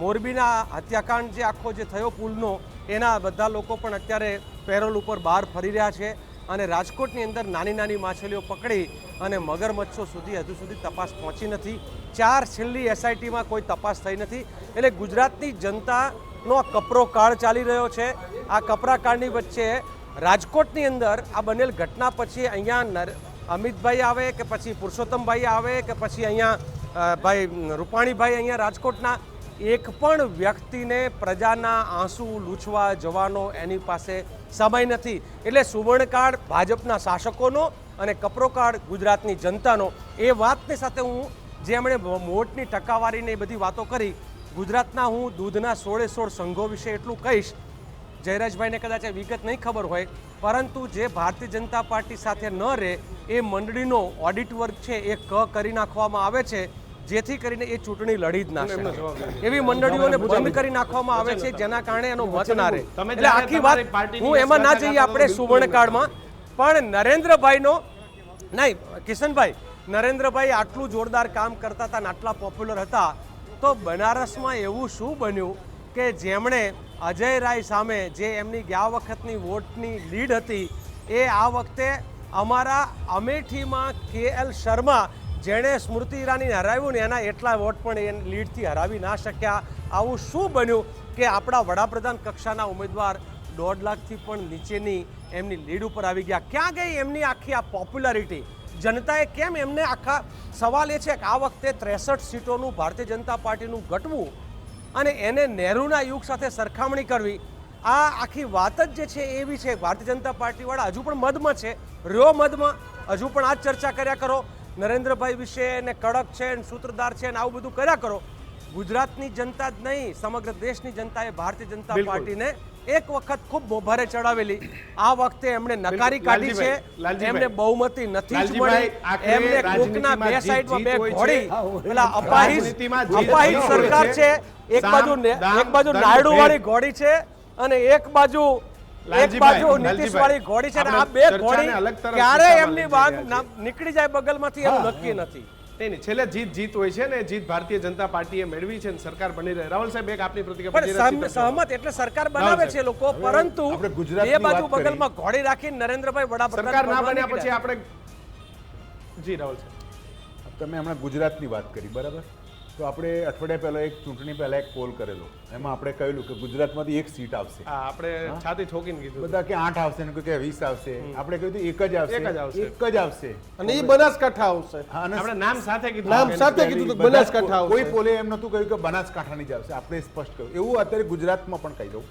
મોરબીના હત્યાકાંડ જે આખો જે થયો પુલનો, એના બધા લોકો પણ અત્યારે પેરોલ ઉપર બહાર ફરી રહ્યા છે અને રાજકોટની અંદર નાની નાની માછલીઓ પકડી અને મગરમચ્છો સુધી હજુ સુધી તપાસ પહોંચી નથી. 4 છેલ્લી એસઆઈટીમાં કોઈ તપાસ થઈ નથી. એટલે ગુજરાતની જનતાનો આ કપરો કાળ ચાલી રહ્યો છે. આ કપરા કાળની વચ્ચે રાજકોટની અંદર આ બનેલ ઘટના પછી અહીંયા અમિતભાઈ આવે કે પછી પુરુષોત્તમભાઈ આવે કે પછી અહીંયા ભાઈ રૂપાણીભાઈ અહીંયા રાજકોટના, એક પણ વ્યક્તિને પ્રજાના આંસુ લૂછવા જવાનો એની પાસે સમય નથી. એટલે સુવર્ણકાળ ભાજપના શાસકોનો અને કપરોકાળ ગુજરાતની જનતાનો. એ વાતની સાથે હું જે એમણે વોટની ટકાવારીને એ બધી વાતો કરી, ગુજરાતના હું દૂધના 16 સંઘો વિશે એટલું કહીશ. જયરાજભાઈને કદાચ એ વિગત નહીં ખબર હોય, પરંતુ જે ભારતીય જનતા પાર્ટી સાથે ન રહે એ મંડળીનો ઓડિટ વર્ક છે એ કરી નાખવામાં આવે છે, જેથી કરીને એ ચૂંટણી લડી જ ના શકે. એવી મંડળીઓને બંધ કરી નાખવામાં આવે છે જેના કારણે એનો મત ના રહે. એટલે આખી વાત હું એમાં ના જઈએ આપણે સુવર્ણકાળમાં, પણ નરેન્દ્રભાઈનો નહીં, કિશનભાઈ, નરેન્દ્રભાઈ આટલું જોરદાર કામ કરતા હતા અને આટલા પોપ્યુલર હતા, તો બનારસમાં એવું શું બન્યું કે જેમણે અજય રાય સામે જે એમની ગયા વખતની વોટની લીડ હતી એ આ વખતે અમારા અમેઠીમાં KL શર્મા જેણે સ્મૃતિ ઈરાનીને હરાવ્યું ને એના એટલા વોટ પણ એ લીડથી હરાવી ના શક્યા. આવું શું બન્યું કે આપણા વડાપ્રધાન કક્ષાના ઉમેદવાર 1.5 લાખથી પણ નીચેની એમની લીડ ઉપર આવી ગયા? ક્યાં ગઈ એમની આખી આ પોપ્યુલારિટી? જનતાએ કેમ એમને આખા સવાલ એ છે કે આ વખતે 63 સીટોનું ભારતીય જનતા પાર્ટીનું ઘટવું અને એને નહેરુના યુગ સાથે સરખામણી કરવી, આ આખી વાત જ જે છે એવી છે. ભારતીય જનતા પાર્ટીવાળા હજુ પણ મધમાં છે, રહ્યો મધમાં, હજુ પણ આ જ ચર્ચા કર્યા કરો નરેન્દ્રભાઈ વિશે ને કડક છે ને સૂત્રધાર છે ને આવું બધું કર્યા કરો. ગુજરાતની જનતા જ નહીં, સમગ્ર દેશની જનતાએ ભારતીય જનતા પાર્ટીને એક વખત ખૂબ મોભારે ચડાવેલી. આ વખતે એમણે નકારી કાઢી છે, એમને બહુમતી નથી જ મળી. એમને કોકના બે સાઈડમાં બે ઘોડી, પેલા અપાહિજ સરકાર છે, એક બાજુ નાયડુ વાળી ઘોડી છે અને એક બાજુ નીતિશ વાળી ઘોડી છે. આ બે ઘોડી ક્યારે એમની વાગ નીકળી જાય બગલમાંથી એનું નક્કી નથી. છેલ્લે જીત હોય છે ને, જીત ભારતીય જનતા પાર્ટીએ મેળવી છે અને સરકાર બની રહે. રાહુલ સાહેબ, એક આપની પ્રતિક્રિયા. સહમત, એટલે સરકાર બનાવે છે લોકો, પરંતુ બે બાજુ બગલમાં ઘોડી રાખી નરેન્દ્રભાઈ વડાપ્રધાન સરકાર ના બન્યા પછી આપણે જી રાહુલ સાહેબ, તમે હમણાં ગુજરાતની વાત કરી, બરાબર? તો આપણે અઠવાડિયા પહેલા એક ચૂંટણી પહેલા એક પોલ કરેલો, એમાં આપણે કહેલું કે ગુજરાતમાંથી એક સીટ આવશે. આપણે છાતી ઠોકીને કીધું, બધા કે 8 આવશે ને કોઈ કે 20 આવશે. આપણે કહ્યું એક જ આવશે, એક જ આવશે અને એ બનાસકાંઠા આવશે. આપણે નામ સાથે કીધું, નામ સાથે કીધું તો બનાસકાંઠા આવશે. કોઈ પોલે એમ નતું કહ્યું કે બનાસકાંઠાની જ આવશે. આપણે સ્પષ્ટ કહ્યું. એવું અત્યારે ગુજરાતમાં પણ કહી દઉં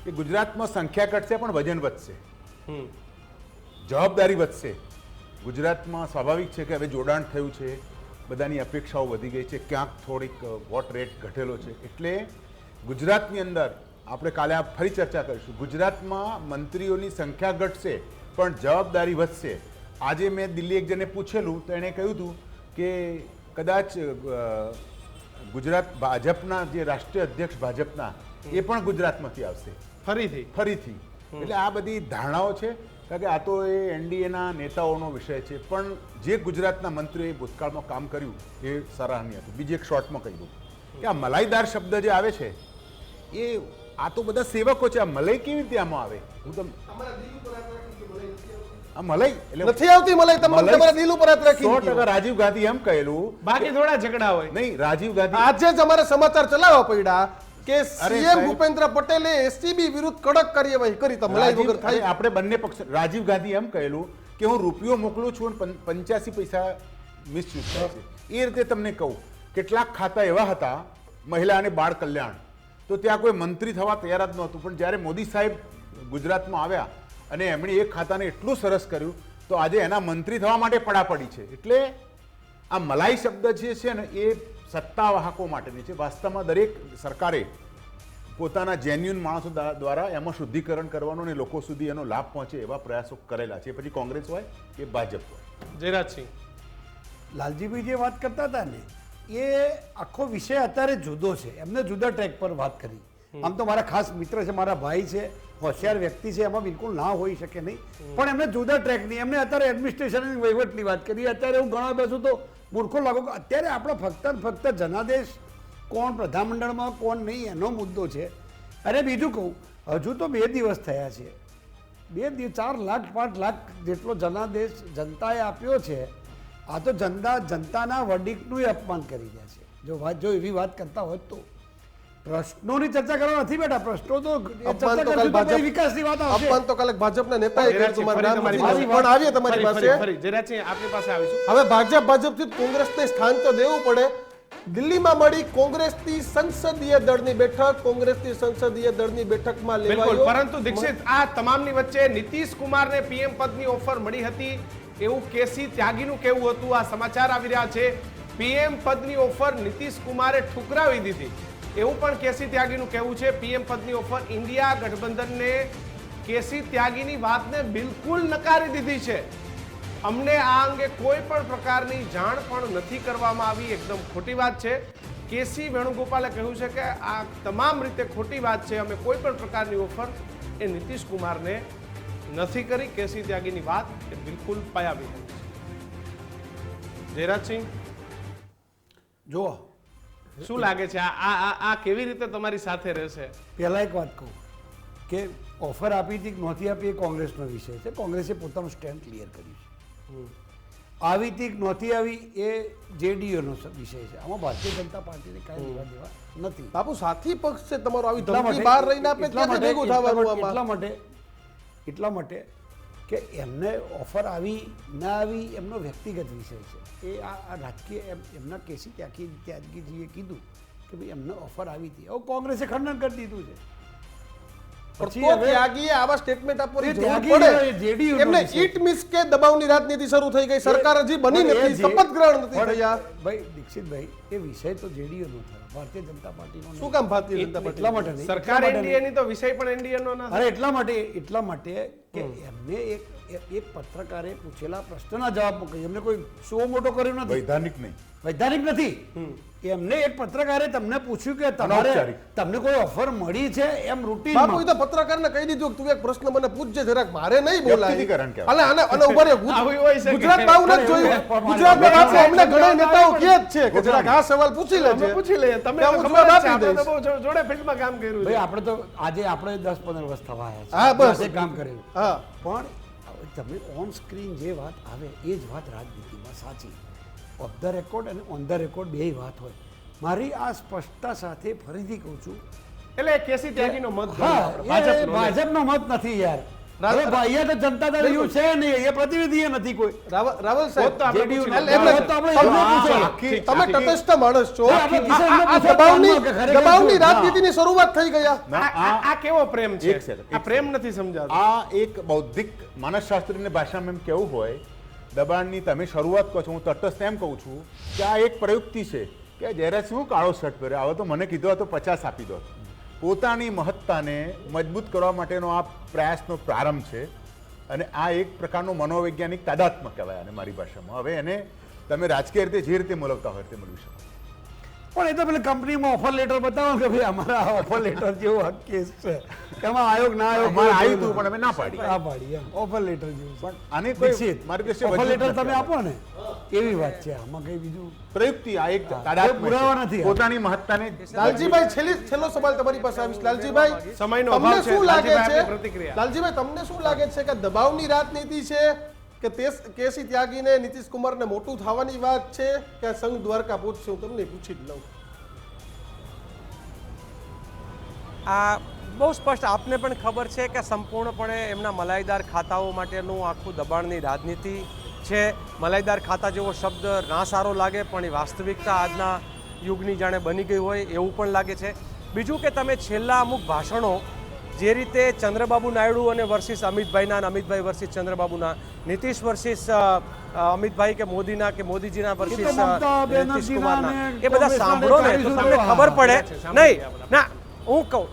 કે ગુજરાતમાં સંખ્યા ઘટશે પણ વજન વધશે, જવાબદારી વધશે. ગુજરાતમાં સ્વાભાવિક છે કે હવે જોડાણ થયું છે, બધાની અપેક્ષાઓ વધી ગઈ છે, ક્યાંક થોડીક વોટ રેટ ઘટેલો છે. એટલે ગુજરાતની અંદર આપણે કાલે ફરી ચર્ચા કરીશું. ગુજરાતમાં મંત્રીઓની સંખ્યા ઘટશે પણ જવાબદારી વધશે. આજે મેં દિલ્હી એક જણે પૂછેલું તો એણે કહ્યું હતું કે કદાચ ગુજરાત ભાજપના જે રાષ્ટ્રીય અધ્યક્ષ ભાજપના એ પણ ગુજરાતમાંથી આવશે ફરીથી. એટલે આ બધી ધારણાઓ છે, કારણ કે આ તો એ એનડીએના નેતાઓનો વિષય છે, પણ જે ગુજરાતના મંત્રીઓએ ભૂતકાળમાં કામ કર્યું એ સરાહનીય હતું. બીજી એક શોર્ટમાં કહી દઉં કે આ મલાઈદાર શબ્દ જે આવે છે એ આ તો બધા સેવકો છે. આ મલાઈ કેવી રીતે આમાં આવે? હું તમને આ મલાઈ એટલે નથી આવતી મલાઈ, તમારા દિલ ઉપર હાથ રાખી. 100% રાજીવ ગાંધી એમ કહેલું, બાકી થોડા ઝઘડા હોય નહીં. રાજીવ ગાંધી આજે જ અમારે સમાચાર ચલાવવા પડ્યા કે સીએમ ભૂપેન્દ્ર પટેલે એસટીબી વિરુદ્ધ કડક કાર્યવાહી કરી. તો મલાઈ વગર થાય? આપણે બંને પક્ષ. રાજીવ ગાંધી એમ કહેલું કે હું રૂપિયો મોકલું છું અને 85 પૈસા મિસયુઝ થાય છે. એ રીતે તમને કહું, કેટલાક ખાતા એવા હતા મહિલા અને બાળ કલ્યાણ, તો ત્યાં કોઈ મંત્રી થવા તૈયાર જ નહોતું. પણ જ્યારે મોદી સાહેબ ગુજરાતમાં આવ્યા અને એમણે એક ખાતાને એટલું સરસ કર્યું તો આજે એના મંત્રી થવા માટે પડાપડી છે. એટલે આ મલાઈ શબ્દ જે છે ને એ સત્તાવાહકો માટેની છે. વાસ્તવમાં દરેક સરકારે પોતાના જેન્યુઅન માણસો દ્વારા એમાં શુદ્ધિકરણ કરવાનો અને લોકો સુધી એનો લાભ પહોંચે એવા પ્રયાસો કરેલા છે, પછી કોંગ્રેસ હોય કે ભાજપ હોય. જયરાજસિંહ, લાલજીભાઈ જે વાત કરતા હતા ને એ આખો વિષય અત્યારે જુદો છે. એમને જુદા ટ્રેક પર વાત કરી. આમ તો મારા ખાસ મિત્ર છે, મારા ભાઈ છે, હોશિયાર વ્યક્તિ છે, એમાં બિલકુલ ના હોઈ શકે નહીં, પણ એમને જુદા ટ્રેકની, એમને અત્યારે એડમિનિસ્ટ્રેશન વહીવટની વાત કરી. અત્યારે હું ઘણા બેસું તો મૂર્ખો લાગો કે અત્યારે આપણો ફક્ત જનાદેશ કોણ પ્રધાનમંડળમાં કોણ નહીં એનો મુદ્દો છે. અને બીજું કહું, હજુ તો 2 દિવસ થયા છે, 4 લાખ 5 લાખ જેટલો જનાદેશ જનતાએ આપ્યો છે. આ તો જનતાના વર્ડિક્ટનું અપમાન કરી રહ્યા છે જો એવી વાત કરતા હોત તો. પ્રશ્નોની ચર્ચા કરવા નથી બેટા, પ્રશ્નો તો એ અપમાન ચર્ચા તો કરશું કાલ તો પછી વિકાસની વાત આવશે. અપમાન તો કાલે ભાજપના નેતાએ કર્યું, જયરાજસિંહ, તમારું નામ ફરી નથી. તમારી પણ આવીએ તમારી પાસે. ફરી જયરાજસિંહ, આપની પાસે આવીશું. હવે ભાજપથી કોંગ્રેસને સ્થાન તો દેવું પડે. દિલ્હીમાં મળી કોંગ્રેસની સંસદીય દળની બેઠક. કોંગ્રેસની સંસદીય દળની બેઠકમાં બિલકુલ, લેવાયો પરંતુ દીક્ષિત, આ તમામની વચ્ચે નીતિશ કુમારને પીએમ પદની ઓફર મળી હતી એવું કેસી ત્યાગીનું કહેવું હતું. આ સમાચાર આવી રહ્યા છે, પીએમ પદની ઓફર નીતિશ કુમારે ઠુકરાવી દીધી એવું પણ કેસી ત્યાગીનું કહેવું છે. પીએમ પદની ઓફર ઇન્ડિયા ગઠબંધનને કેસી ત્યાગીની વાતને બિલકુલ નકારી દીધી છે. અમને આ અંગે કોઈ પણ પ્રકારની જાણ પણ નથી કરવામાં આવી, એકદમ ખોટી વાત છે. કેસી વેણુગોપાલે કહ્યું છે કે આ તમામ રીતે ખોટી વાત છે, અમે કોઈ પણ પ્રકારની ઓફર એ નીતિશ કુમારને નથી કરી. કેસી ત્યાગીની વાત એ બિલકુલ પાયાવિહીન છે. જયરાજસિંહ, જો શું લાગે છે આ કેવી રીતે તમારી સાથે રહેશે? પહેલા એક વાત કહું કે ઓફર આપી હતી કે નહોતી આપી એ કોંગ્રેસનો વિષય છે. કોંગ્રેસે પોતાનું સ્ટેન્ડ ક્લિયર કર્યું છે. આવી હતી કે નહોતી આવી એ જેડીયુનો વિષય છે. આમાં ભારતીય જનતા પાર્ટીને કાંઈ લેવા દેવા નથી. બાપુ સાથી પક્ષ છે તમારો, આવી એટલા ધમકી માટે- બહાર રહીને આપે એટલા ક્યાંથી માટે- ભેગું થવાનું આમાં? એટલા માટે કે એમને ઓફર આવી ના આવી એમનો વ્યક્તિગત વિષય છે. એ આ રાજકીય એમના કેસી ત્યાગીજીએ કીધું કે ભાઈ એમને ઓફર આવી હતી. હવે કોંગ્રેસે ખંડન કરી દીધું છે. પણ પછી તો હવે ત્યાગીએ આવા સ્ટેટમેન્ટ આપવાની એ જરૂર ત્યાગી પડે. JDU નો એમને વિષય. ઈટ મિસ કે દબાવની રાજનીતિ શરૂ થઈ ગઈ, સરકાર હજી બની પણ એ નથી, જે- શપથ ગ્રહણ નથી પણ થયા. ભાઈ દીક્ષિતભાઈ, એ વિષય તો જેડીયુ નો થયો, ભારતીય જનતા પાર્ટીનો નહીં. શું કામ ભારતીય જનતા એટલા પાર્ટી? માટે નહીં, સરકાર એટલા માટે નહીં. એનડીએની તો વિષય પણ એનડીએનો ના અરે એટલા માટે કે એમને એક પત્રકારે પૂછેલા પ્રશ્નના જવાબ કહ્યું. એમને કોઈ શો મોટો કર્યો નથી, વૈધાનિક નહીં. વૈધાનિક નથી. એમને એક પત્રકારે તમને પૂછ્યું કે તમારે અનૌપચારિક. તમને કોઈ ઓફર મળી છે એમ રૂટીન બાપુ એ તો પત્રકારને કહી દીધું કે તું એક પ્રશ્ન મને પૂછજે જરાક, મારે નહીં બોલાય. વ્યક્તિગીકરણ કહેવાય. અને ઉભા રહે. આવું હોય શકે. ગુજરાતમાં આવું નથી જોયું. ગુજરાતમાં બાપુ અમને ઘણા નેતાઓ કહે જ છે કે જરાક આ સવાલ પૂછી અમે લેજે. પૂછી લઈએ, તમે ત્યાં તો હું ખબર જવાબ જ છે, આપી આપણે તો દઈશ. બહુ જોડે ફિલ્ડમાં કામ કર્યું ભાઈ છે. આપણે તો આજે આપણે 10-15 વર્ષ થવા આવ્યા છે. હા, બસ. આપણે કામ કરેલું. હા, પણ તમે ઓન સ્ક્રીન જે વાત આવે એ જ વાત રાજનીતિમાં સાચી. ઓફ ધ રેકોર્ડ અને ઓન ધ રેકોર્ડ બે વાત હોય. મારી આ સ્પષ્ટતા સાથે ફરીથી કહું છું, એટલે કેસી ત્યાગીનો મત ગણો હા, આપણે, એ ભાજપનો નહીં. ભાજપનો મત નથી યાર. હવે અહીંયા તો જનતા દળ એવું છે નહીં, એ પ્રતિનિધિ એ નથી કોઈ. રાવલ સાહેબ, હોત તો આપણે JDU પૂછી એટલે લઈએ. હોત તો આપણે તમને એવું પૂછો. પૂછો. તમે તટસ્થ માણસ છો. આપણે કિશનને આ પૂછો દબાવની કે ખરેખર દબાવની શું? રાજનીતિની શરૂઆત થઈ ગયા. આ કેવો પ્રેમ છે? એક second, આ પ્રેમ નથી સમજાતો. આ એક બૌદ્ધિક માનસશાસ્ત્રીની ભાષામાં એમ કેવું હોય, દબાણની તમે શરૂઆત કહો છો, હું તટસ્થ એમ કહું છું કે આ એક પ્રયુક્તિ છે કે જયરાજ શું કાળો શર્ટ પહેર્યો, હવે તો મને કીધું તો 50 આપી દો. પોતાની મહત્તાને મજબૂત કરવા માટેનો આ પ્રયાસનો પ્રારંભ છે અને આ એક પ્રકારનો મનોવૈજ્ઞાનિક તાદાત્મ્ય કહેવાય અને મારી ભાષામાં. હવે એને તમે રાજકીય રીતે જે રીતે મૂલવતા હોય તે મૂલવી શકો. પણ એ તો પેલી કંપનીમાં ઓફર લેટર બતાવો કે ભાઈ અમારા ઓફર લેટર જેવો હક કેસ છે, એમાં આયોગ ના આયોગ અમારે આવ્યું હતું પણ અમે ના પાડી. ના પાડી એમ ઓફર લેટર જેવું છે. આને કોઈ દીક્ષિત, મારી દ્રષ્ટિએ ઓફર વજૂદ લેટર નથી તમે આવતું. આપો ને એવી વાત છે, આમાં કઈ બીજું પ્રયુક્તિ આ એક કોઈ તાદાત્મ્ય પુરાવા છે. નથી. પોતાની મહત્તાને લાલજીભાઈ, છેલ્લો સવાલ તમારી પાસે આવીશ. લાલજીભાઈ, સમયનો તમને અભાવ છે. શું લાગે લાલજીભાઈ, છે? આપની પ્રતિક્રિયા. લાલજીભાઈ, તમને શું લાગે છે કે દબાવની રાજનીતિ છે કે કેસી ત્યાગીને નીતિશ કુમારને મોટું થવાની વાત છે કે સંઘ દ્વારકા પૂછશે? હું તમને પૂછી જ લઉં. આ બહુ સ્પષ્ટ આપને પણ ખબર છે કે સંપૂર્ણપણે એમના મલાઈદાર ખાતાઓ માટેનું આખું દબાણની રાજનીતિ છે. મલાઈદાર ખાતા જેવો શબ્દ ના સારો લાગે પણ એ વાસ્તવિકતા આજના યુગની જાણે બની ગઈ હોય એવું પણ લાગે છે. બીજું કે તમે છેલ્લા અમુક ભાષણો જે રીતે ચંદ્રબાબુ નાયડુ અને વર્સિસ અમિતભાઈના અને અમિતભાઈ વર્સિસ ચંદ્રબાબુના, નીતિશ વર્સિસ અમિતભાઈ કે મોદીના કે મોદીજીના વર્સિસ મમતા નીતિશ બેનર્જીના કુમારના, અને એ બધા કોંગ્રેસના સાંભળો ને તો નેતાઓ તમને હા, ખબર પડે. સાંભળીએ નહીં આપણે. ના, હું કહું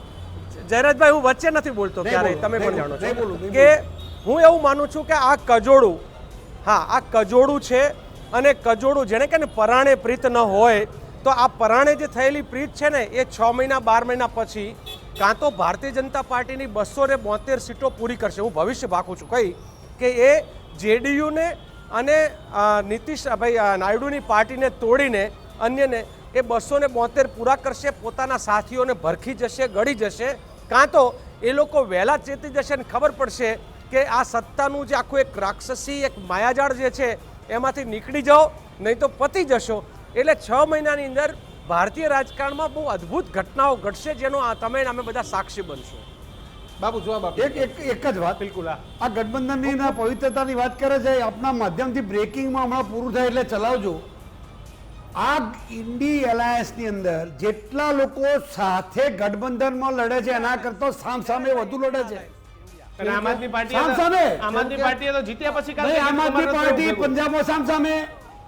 જયરાજભાઈ, હું વચ્ચે નથી બોલતો નહીં ક્યારેય, બોલો, તમે નહીં પણ જાણો બોલો, નહીં બોલો, છો નહીં કે હું એવું માનું છું કે આ કજોડું, હા આ કજોડું છે અને કજોડું જેને કે ને પરાણે પ્રીત ન હોય તો આ પરાણે જે થયેલી પ્રીત છે ને એ 6 મહિના 12 મહિના પછી કાં તો ભારતીય જનતા પાર્ટીની 272 સીટો પૂરી કરશે. હું ભવિષ્ય ભાખું છું કઈ કે એ જેડીયુને અને નીતિશભાઈ નાયડુની પાર્ટીને તોડીને અન્યને એ 272 પૂરા કરશે, પોતાના સાથીઓને ભરખી જશે, ગળી જશે, કાં તો એ લોકો વહેલા ચેતી જશે અને ખબર પડશે કે આ સત્તાનું જે આખું એક રાક્ષસી એક માયાજાળ જે છે એમાંથી નીકળી જાઓ, નહીં તો પતી જશો. એટલે 6 મહિનાની અંદર ભારતીય રાજકારણમાં બહુ અદ્ભુત ઘટનાઓ ઘટશે જેનો તમે અમે બધા સાક્ષી બનશો. બાબુ જવાબ આપો. એક જ વાત, બિલકુલ આ ગઠબંધનની પવિત્રતાની વાત કરે છે, આપના માધ્યમથી બ્રેકિંગમાં હમણાં પૂરું થાય એટલે ચલાવજો. આ ઇન્ડી એલાયન્સની અંદર જેટલા લોકો સાથે ગઠબંધનમાં લડે છે એના કરતા સામસામે વધુ લડે છે. અને આમ આદમી સામસામે. પાર્ટીએ તો જીત્યા પછી નહીં, આમ આદમી પાર્ટી પંજાબમાં સામસામે,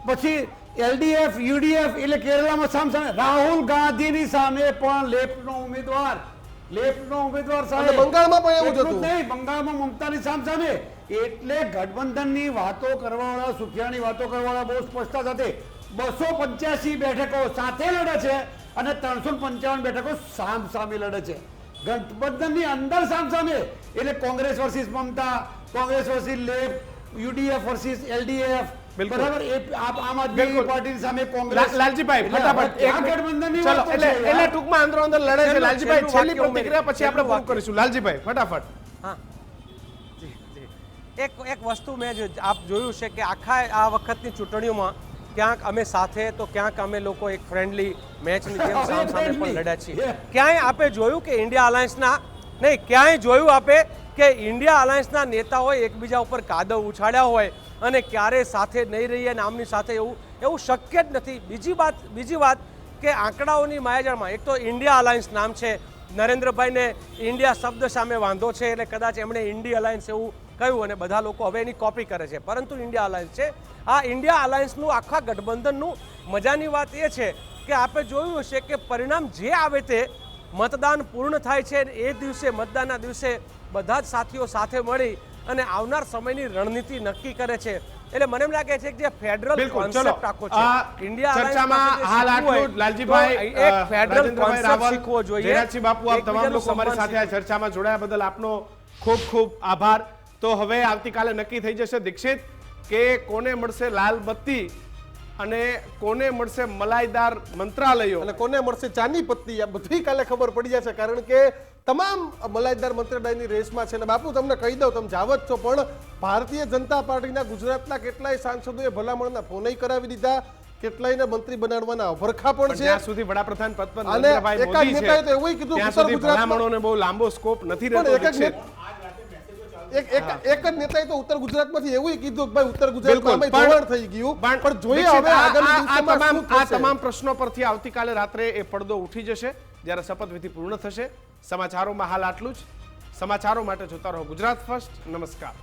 પછી એલડીએફ યુડીએફ એટલે કેરળમાં સામસામે. રાહુલ ગાંધીની સામે પણ લેફ્ટનો ઉમેદવાર સાહેબ. અને બંગાળમાં પણ એવું જ એટલું હતું. જ નહીં, બંગાળમાં મમતાની સામસામે. એટલે ગઠબંધનની વાતો કરવાવાળા, સુખિયાની વાતો કરવાવાળા બહુ સ્પષ્ટતા સાથે 285 બેઠકો સાથે લડે છે અને 355 બેઠકો સામસામે લડે છે. ગઠબંધનની અંદર સામસામે એટલે Congress versus Mamata, Congress versus left, UDF versus LDF, બિલકુલ. બરાબર. એ આમ આદમી બિલકુલ. પાર્ટીની સામે કોંગ્રેસ. લાલજીભાઈ એટલે ફટાફટ આ ગઠબંધનની ચલો, વાતો છે એટલે યાર. ટૂંકમાં અંદરો અંદર લડે છે. લાલજીભાઈ છેલ્લું છેલ્લી વાક્ય પ્રતિક્રિયા પછી આપણે છેલ્લું પૂરું વાક્ય. કરીશું. લાલજીભાઈ ફટાફટ. હા જી જી એક વસ્તુ મેં આપ જોયું છે કે આખા આ વખતની ચૂંટણીઓમાં ક્યાંક અમે સાથે તો ક્યાંક અમે લોકો એક ફ્રેન્ડલી મેચની જેમ સામે પણ લડ્યા છીએ. ક્યાંય આપે જોયું કે ઇન્ડિયા અલાયન્સના નહીં, ક્યાંય જોયું આપે કે ઇન્ડિયા અલાયન્સના નેતાઓએ એકબીજા ઉપર કાદવ ઉછાળ્યા હોય અને ક્યારે સાથે નહીં રહીએ અને આમની સાથે એવું શક્ય જ નથી. બીજી વાત કે આંકડાઓની માયાજાળમાં એક તો ઇન્ડિયા અલાયન્સ નામ છે, નરેન્દ્રભાઈને ઇન્ડિયા શબ્દ સામે વાંધો છે એટલે કદાચ એમણે ઇન્ડિયા અલાયન્સ એવું કહ્યું અને બધા લોકો હવે એની કોપી કરે છે, પરંતુ ઇન્ડિયા અલાયન્સ છે. આ ઇન્ડિયા અલાયન્સનું આખા ગઠબંધનનું મજાની વાત એ છે કે આપણે જોયું હશે કે પરિણામ જે આવે તે મતદાન પૂર્ણ થાય છે એ દિવસે, મતદાનના દિવસે બધા જ સાથીઓ સાથે મળી અને આવનાર સમયની રણનીતિ નક્કી કરે છે. એટલે મને એમ લાગે છે કે જે ફેડરલ બિલકુલ, ચલો. કોન્સેપ્ટ આખો છે ઇન્ડિયા ચર્ચામાં હાલ આટલું જ. લાલજીભાઈ, એક ફેડરલ રાજેન્દ્રભાઈ કોન્સેપ્ટ રાવલ, શીખવો જોઈએ. જયરાજસિંહ બાપુ, આપ તમામ લોકો અમારી સાથે આ ચર્ચામાં જોડાયા બદલ આપનો ખૂબ ખૂબ આભાર. તો હવે આવતીકાલે નક્કી થઈ જશે દીક્ષિત કે કોને મળશે લાલ બત્તી અને કોને મળશે મલાઈદાર મંત્રાલયો અને કોને મળશે ચાની પત્તી, આ બધી કાલે ખબર પડી જશે. કારણ કે તમામ મલાઈદાર મંત્રાલયની રેસમાં છે. અને બાપુ તમને કહી દઉં, તમે જાવ જ છો, પણ ભારતીય જનતા પાર્ટીના ગુજરાતના કેટલાય સાંસદોએ ભલામણના ફોન કરાવી દીધા, કેટલાયને મંત્રી બનાવવાના અભરખા પણ છે. જ્યાં સુધી વડાપ્રધાન પદ પર અને નરેન્દ્રભાઈ એકાદ મોદી નેતાએ છે તો એવું કીધું ત્યાં ઉત્તર સુધી ગુજરાતમાં ભલામણોને બહુ લાંબો સ્કોપ નથી પણ રહેતો. એક જ દીક્ષિત. એક જ નેતાએ તો ઉત્તર ગુજરાતમાંથી એવું કીધું કે ભાઈ ઉત્તર બિલકુલ. ગુજરાતમાં અમે ધોવાણ થઈ ગયું. પણ જોઈએ દીક્ષિત, હવે આગામી આ દિવસોમાં શું થશે. તમામ પ્રશ્નો પરથી આવતીકાલે રાત્રે એ પડદો ઉઠી જશે જ્યારે શપથવિધિ પૂર્ણ થશે. સમાચારોમાં હાલ આટલું જ. સમાચારો માટે જોતા રહો ગુજરાત ફર્સ્ટ. નમસ્કાર.